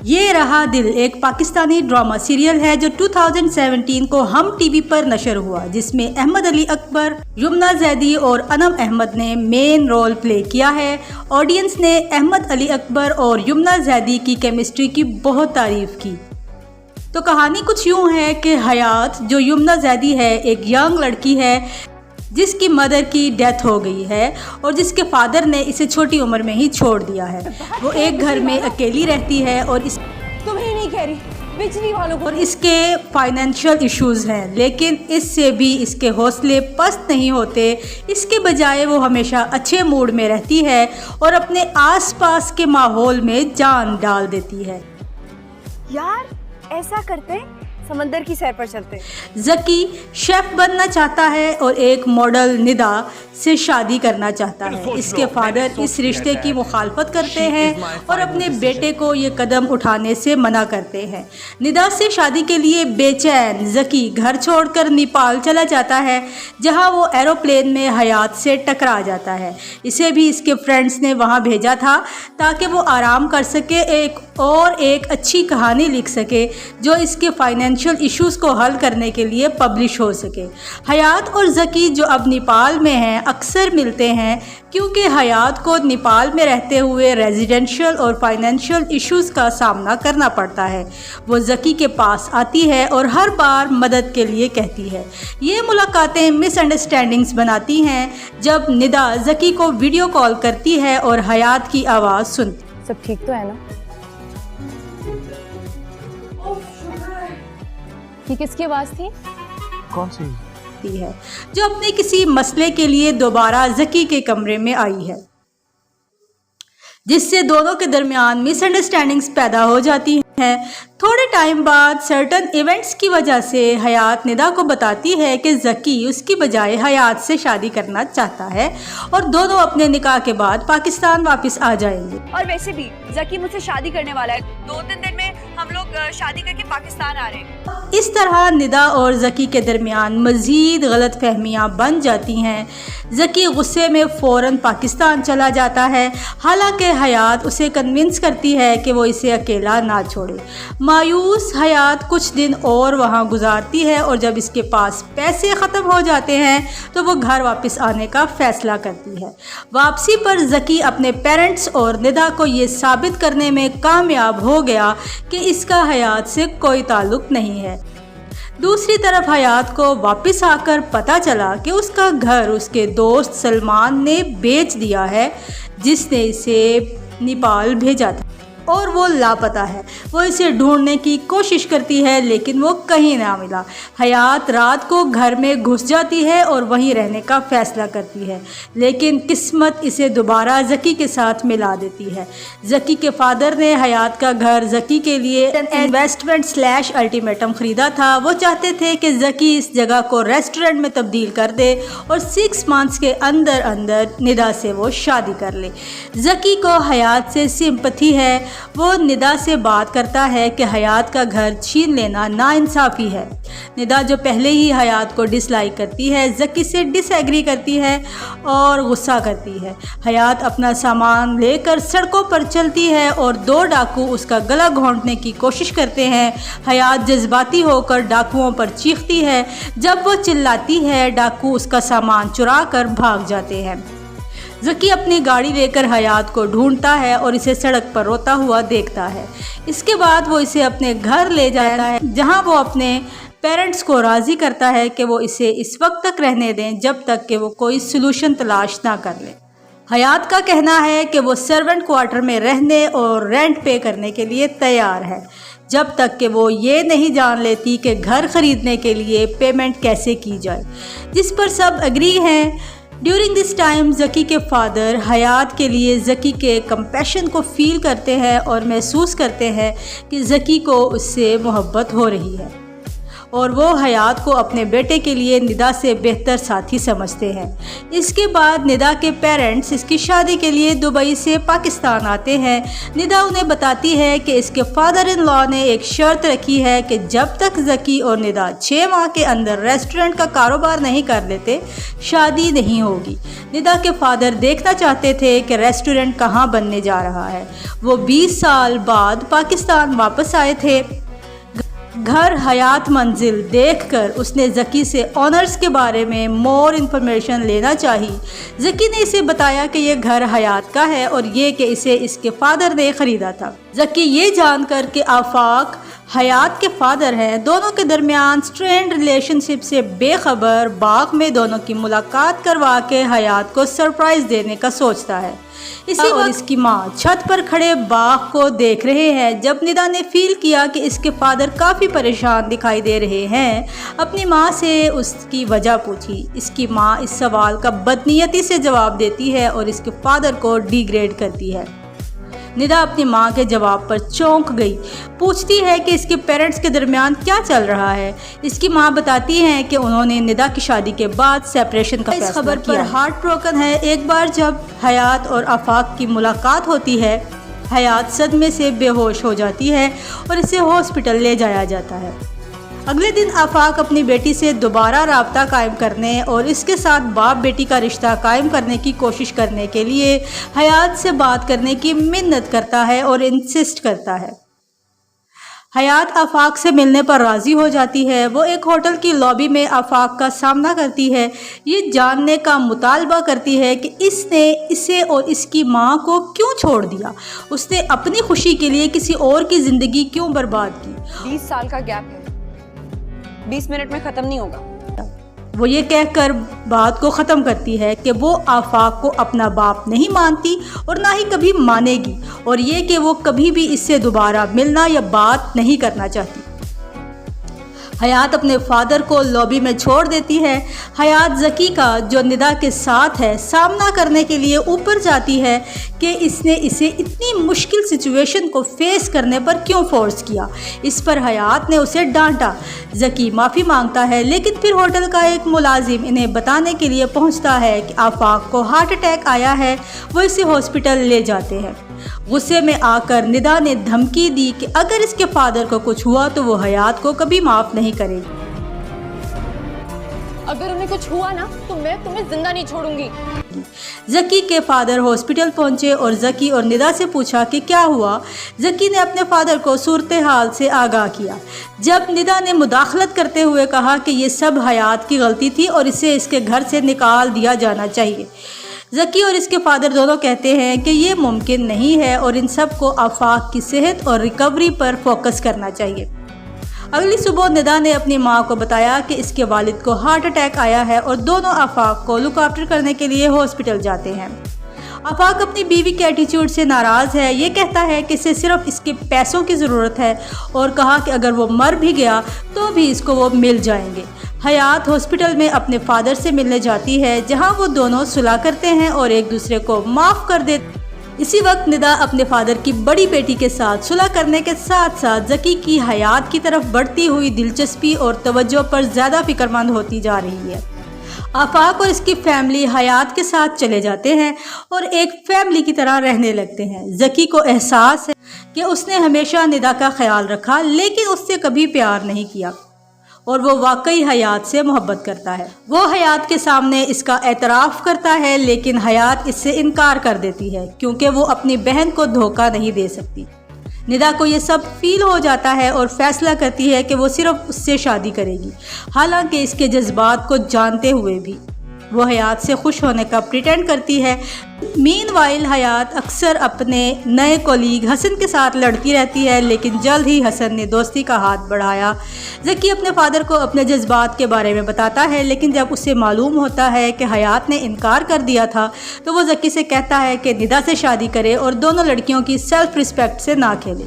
ये रहा दिल एक पाकिस्तानी ड्रामा सीरियल है जो 2017 को हम टीवी पर नशर हुआ, जिसमें अहमद अली अकबर, यमुना जैदी और अनम अहमद ने मेन रोल प्ले किया है। ऑडियंस ने अहमद अली अकबर और यमुना जैदी की केमिस्ट्री की बहुत तारीफ की। तो कहानी कुछ यूँ है कि हयात जो यमुना जैदी है एक यंग लड़की है जिसकी मदर की डेथ हो गई है और जिसके फादर ने इसे छोटी उम्र में ही छोड़ दिया है। वो एक घर में अकेली रहती है और तुम्हें नहीं कह रही, बिजली वालों को। और इसके फाइनेंशियल इश्यूज़ हैं, लेकिन इससे भी इसके हौसले पस्त नहीं होते। इसके बजाय वो हमेशा अच्छे मूड में रहती है और अपने आसपास के माहौल में जान डाल देती है। यार ऐसा करते समंदर की सैर पर चलते। ज़की शेफ बनना चाहता है और एक मॉडल निदा से शादी करना चाहता है। इसके फादर इस रिश्ते की मुखालफत करते हैं और अपने बेटे को ये कदम उठाने से मना करते हैं। निदा से शादी के लिए बेचैन ज़की घर छोड़कर नेपाल चला जाता है, जहां वो एरोप्लेन में हयात से टकरा जाता है। इसे भी इसके फ्रेंड्स ने वहां भेजा था ताकि वो आराम कर सके एक अच्छी कहानी लिख सके जो इसके फाइनेंशियल इश्यूज़ को हल करने के लिए पब्लिश हो सके। हयात और ज़की जो अब नेपाल में हैं अक्सर मिलते हैं क्योंकि हयात को नेपाल में रहते हुए रेजिडेंशियल और फाइनेंशियल इश्यूज़ का सामना करना पड़ता है। वो ज़की के पास आती है और हर बार मदद के लिए कहती है। ये मुलाकातें मिसअंडरस्टैंडिंग्स बनाती हैं जब निदा ज़की को वीडियो कॉल करती है और हयात की आवाज़ सुनती। सब ठीक तो है ना? ये किसकी आवाज़ थी? कौन सी? है जो अपने किसी मसले के लिए दोबारा ज़की के कमरे में आई है, जिससे दोनों के दरमियान मिसअंडरस्टैंडिंग्स पैदा हो जाती हैं। थोड़े टाइम बाद सर्टन इवेंट्स की वजह से हयात निदा को बताती है कि ज़की उसकी बजाय हयात से शादी करना चाहता है और दोनों अपने निकाह के बाद पाकिस्तान वापस आ जाएंगे। और वैसे भी ज़की मुझसे शादी करने वाला है। 2-3 दिन में हम लोग शादी करके पाकिस्तान आ रहे हैं। इस तरह निदा और ज़की के दरमियान मज़ीद गलत फहमियाँ बन जाती हैं। ज़की गुस्से में फ़ौरन पाकिस्तान चला जाता है, हालांकि हयात उसे कन्विंस करती है कि वो इसे अकेला ना छोड़े। मायूस हयात कुछ दिन और वहाँ गुजारती है और जब इसके पास पैसे ख़त्म हो जाते हैं तो वो घर वापस आने का फ़ैसला करती है। वापसी पर ज़की अपने पेरेंट्स और निदा को ये साबित करने में कामयाब हो गया कि इसका हयात से कोई ताल्लुक़ नहीं है। दूसरी तरफ हयात को वापस आकर पता चला कि उसका घर उसके दोस्त सलमान ने बेच दिया है, जिसने इसे नेपाल भेजा था और वो लापता है। वो इसे ढूंढने की कोशिश करती है लेकिन वो कहीं ना मिला। हयात रात को घर में घुस जाती है और वहीं रहने का फ़ैसला करती है, लेकिन किस्मत इसे दोबारा ज़की के साथ मिला देती है। ज़की के फादर ने हयात का घर ज़की के लिए इन्वेस्टमेंट / अल्टीमेटम ख़रीदा था। वो चाहते थे कि ज़की इस जगह को रेस्टोरेंट में तब्दील कर दे और 6 मंथ्स के अंदर अंदर निदा से वो शादी कर ले। ज़की को हयात से सिंपैथी है। वो निदा से बात करता है कि हयात का घर छीन लेना नाइंसाफ़ी है। निदा जो पहले ही हयात को डिसलाइक करती है, ज़की से डिसएग्री करती है और गुस्सा करती है। हयात अपना सामान लेकर सड़कों पर चलती है और 2 डाकू उसका गला घोंटने की कोशिश करते हैं। हयात जज्बाती होकर डाकुओं पर चीखती है। जब वो चिल्लाती है, डाकू उसका सामान चुरा कर भाग जाते हैं। ज़की अपनी गाड़ी लेकर हयात को ढूंढता है और इसे सड़क पर रोता हुआ देखता है। इसके बाद वो इसे अपने घर ले जाता है, जहां वो अपने पेरेंट्स को राज़ी करता है कि वो इसे इस वक्त तक रहने दें जब तक कि वो कोई सलूशन तलाश ना कर ले। हयात का कहना है कि वो सर्वेंट क्वार्टर में रहने और रेंट पे करने के लिए तैयार है, जब तक कि वो ये नहीं जान लेती कि घर ख़रीदने के लिए पेमेंट कैसे की जाए, जिस पर सब एग्री हैं। ड्यूरिंग दिस टाइम ज़की के फादर हयात के लिए ज़की के कंपैशन को फ़ील करते हैं और महसूस करते हैं कि ज़की को उससे मोहब्बत हो रही है। और वो हयात को अपने बेटे के लिए निदा से बेहतर साथी समझते हैं। इसके बाद निदा के पेरेंट्स इसकी शादी के लिए दुबई से पाकिस्तान आते हैं। निदा उन्हें बताती है कि इसके फादर इन लॉ ने एक शर्त रखी है कि जब तक ज़की और निदा 6 माह के अंदर रेस्टोरेंट का कारोबार नहीं कर लेते शादी नहीं होगी। निदा के फादर देखना चाहते थे कि रेस्टोरेंट कहाँ बनने जा रहा है। वो 20 साल बाद पाकिस्तान वापस आए थे। घर हयात मंजिल देखकर उसने ज़की से ऑनर्स के बारे में मोर इन्फॉर्मेशन लेना चाही। ज़की ने इसे बताया कि ये घर हयात का है और ये कि इसे इसके फादर ने ख़रीदा था। ज़की ये जानकर कि आफाक हयात के फादर हैं, दोनों के दरमियान स्ट्रेंड रिलेशनशिप से बेखबर बाग में दोनों की मुलाकात करवा के हयात को सरप्राइज़ देने का सोचता है। इसी वक्त इसकी माँ छत पर खड़े बाग को देख रहे हैं। जब निदा ने फील किया कि इसके फादर काफ़ी परेशान दिखाई दे रहे हैं, अपनी माँ से उसकी वजह पूछी। इसकी माँ इस सवाल का बदनीयती से जवाब देती है और इसके फादर को डिग्रेड करती है। निदा अपनी माँ के जवाब पर चौंक गई, पूछती है कि इसके पेरेंट्स के दरमियान क्या चल रहा है। इसकी माँ बताती हैं कि उन्होंने निदा की शादी के बाद सेपरेशन का फैसला किया। इस खबर पर हार्ट ब्रोकन है। एक बार जब हयात और आफाक की मुलाकात होती है, हयात सदमे से बेहोश हो जाती है और इसे हॉस्पिटल ले जाया जाता है। अगले दिन आफाक अपनी बेटी से दोबारा राब्ता कायम करने और इसके साथ बाप बेटी का रिश्ता कायम करने की कोशिश करने के लिए हयात से बात करने की मिन्नत करता है और इंसिस्ट करता है। हयात आफाक से मिलने पर राज़ी हो जाती है। वो एक होटल की लॉबी में आफाक का सामना करती है। ये जानने का मुतालबा करती है कि इसने इसे और इसकी माँ को क्यों छोड़ दिया, उसने अपनी खुशी के लिए किसी और की ज़िंदगी क्यों बर्बाद की। 20 साल का गैप है, 20 मिनट में ख़त्म नहीं होगा। वो ये कहकर बात को ख़त्म करती है कि वो आफाक को अपना बाप नहीं मानती और ना ही कभी मानेगी, और ये कि वो कभी भी इससे दोबारा मिलना या बात नहीं करना चाहती। हयात अपने फादर को लॉबी में छोड़ देती है। हयात ज़की का, जो निदा के साथ है, सामना करने के लिए ऊपर जाती है कि इसने इसे इतनी मुश्किल सिचुएशन को फेस करने पर क्यों फोर्स किया। इस पर हयात ने उसे डांटा। ज़की माफ़ी मांगता है, लेकिन फिर होटल का एक मुलाजिम इन्हें बताने के लिए पहुंचता है कि आफाक को हार्ट अटैक आया है। वो इसे हॉस्पिटल ले जाते हैं। गुस्से में आकर निदा ने धमकी दी कि अगर इसके फादर को कुछ हुआ तो वो हयात को कभी माफ़ नहीं करेगी। अगर उन्हें कुछ हुआ ना तो मैं तुम्हें जिंदा नहीं छोड़ूंगी। ज़की के फादर हॉस्पिटल पहुंचे और ज़की और निदा से पूछा कि क्या हुआ। ज़की ने अपने फादर को सूरत हाल से आगाह किया। जब निदा ने मुदाखलत करते हुए कहा कि ये सब हयात की गलती थी और इसे इसके घर से निकाल दिया जाना चाहिए। ज़की और इसके फादर दोनों कहते हैं कि ये मुमकिन नहीं है और इन सब को आफाक की सेहत और रिकवरी पर फोकस करना चाहिए। अगली सुबह निदा ने अपनी माँ को बताया कि इसके वालिद को हार्ट अटैक आया है और दोनों आफाक को लुक आफ्टर करने के लिए हॉस्पिटल जाते हैं। आफाक अपनी बीवी के एटीट्यूड से नाराज़ है। ये कहता है कि इसे सिर्फ इसके पैसों की ज़रूरत है और कहा कि अगर वो मर भी गया तो भी इसको वो मिल जाएंगे। हयात हॉस्पिटल में अपने फादर से मिलने जाती है, जहां वो दोनों सुलह करते हैं और एक दूसरे को माफ़ कर देते। इसी वक्त निदा अपने फादर की बड़ी बेटी के साथ सुलह करने के साथ साथ ज़की की हयात की तरफ बढ़ती हुई दिलचस्पी और तवज्जो पर ज़्यादा फिक्रमंद होती जा रही है। आफाक और इसकी फैमिली हयात के साथ चले जाते हैं और एक फैमिली की तरह रहने लगते हैं। ज़की को एहसास है कि उसने हमेशा निदा का ख्याल रखा, लेकिन उससे कभी प्यार नहीं किया और वो वाकई हयात से मोहब्बत करता है। वो हयात के सामने इसका एतराफ़ करता है, लेकिन हयात इससे इनकार कर देती है क्योंकि वो अपनी बहन को धोखा नहीं दे सकती। निदा को ये सब फील हो जाता है और फैसला करती है कि वो सिर्फ उससे शादी करेगी, हालांकि इसके जज्बात को जानते हुए भी। वो हयात से खुश होने का प्रिटेंड करती है। मीनवाइल हयात अक्सर अपने नए कोलीग हसन के साथ लड़ती रहती है, लेकिन जल्द ही हसन ने दोस्ती का हाथ बढ़ाया। ज़की अपने फादर को अपने जज्बात के बारे में बताता है, लेकिन जब उसे मालूम होता है कि हयात ने इनकार कर दिया था तो वो ज़की से कहता है कि निदा से शादी करे और दोनों लड़कियों की सेल्फ रिस्पेक्ट से ना खेले।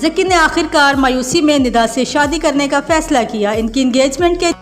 ज़की ने आखिरकार मायूसी में निदा से शादी करने का फैसला किया। इनकी इंगेजमेंट के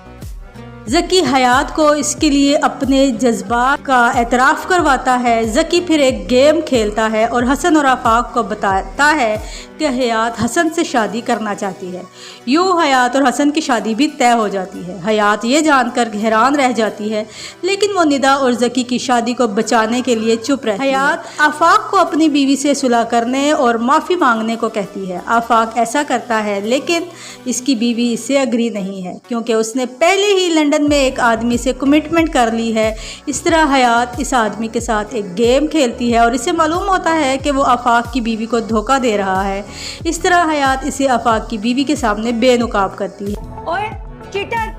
ज़की हयात को इसके लिए अपने जज्बात का एतराफ़ करवाता है। ज़की फिर एक गेम खेलता है और हसन और आफाक को बताता है कि हयात हसन से शादी करना चाहती है। यूँ हयात और हसन की शादी भी तय हो जाती है। हयात ये जानकर हैरान रह जाती है, लेकिन वो निदा और ज़की की शादी को बचाने के लिए चुप रहती है। हयात आफाक को अपनी बीवी से सुलह करने और माफ़ी मांगने को कहती है। आफाक ऐसा करता है, लेकिन इसकी बीवी इससे अग्री नहीं है, क्योंकि उसने पहले ही लंदन में एक आदमी से कमिटमेंट कर ली है। इस तरह हयात इस आदमी के साथ एक गेम खेलती है और इसे मालूम होता है कि वो आफाक की बीवी को धोखा दे रहा है। इस तरह हयात इसे आफाक की बीवी के सामने बेनकाब करती है। ओए cheater,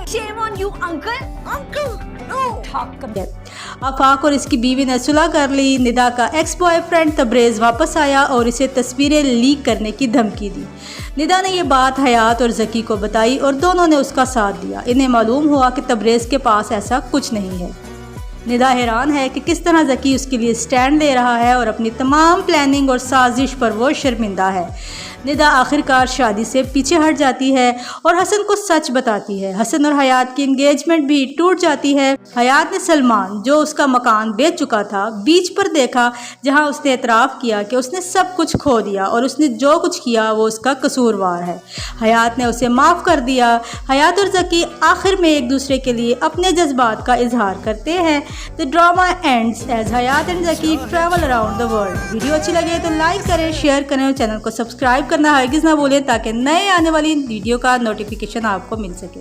shame on you, uncle. आफाक और इसकी बीवी ने सुलह कर ली। निदा का एक्स बॉयफ्रेंड तबरेज़ वापस आया और इसे तस्वीरें लीक करने की धमकी दी। निदा ने यह बात हयात और ज़की को बताई और दोनों ने उसका साथ दिया। इन्हें मालूम हुआ कि तबरेज़ के पास ऐसा कुछ नहीं है। निदा हैरान है कि किस तरह ज़की उसके लिए स्टैंड ले रहा है और अपनी तमाम प्लानिंग और साजिश पर वो शर्मिंदा है। निदा आखिरकार शादी से पीछे हट जाती है और हसन को सच बताती है। हसन और हयात की एंगेजमेंट भी टूट जाती है। हयात ने सलमान, जो उसका मकान बेच चुका था, बीच पर देखा, जहां उसने एतराफ़ किया कि उसने सब कुछ खो दिया और उसने जो कुछ किया वो उसका कसूरवार है। हयात ने उसे माफ़ कर दिया। हयात और ज़की आखिर में एक दूसरे के लिए अपने जज्बात का इजहार करते हैं। The drama ends as Hayat and Zaki travel around the world. Video अच्छी लगे तो लाइक करें, शेयर करें और चैनल को सब्सक्राइब करना हरगिज़ ना भूलें, ताकि नए आने वाली वीडियो का नोटिफिकेशन आपको मिल सके।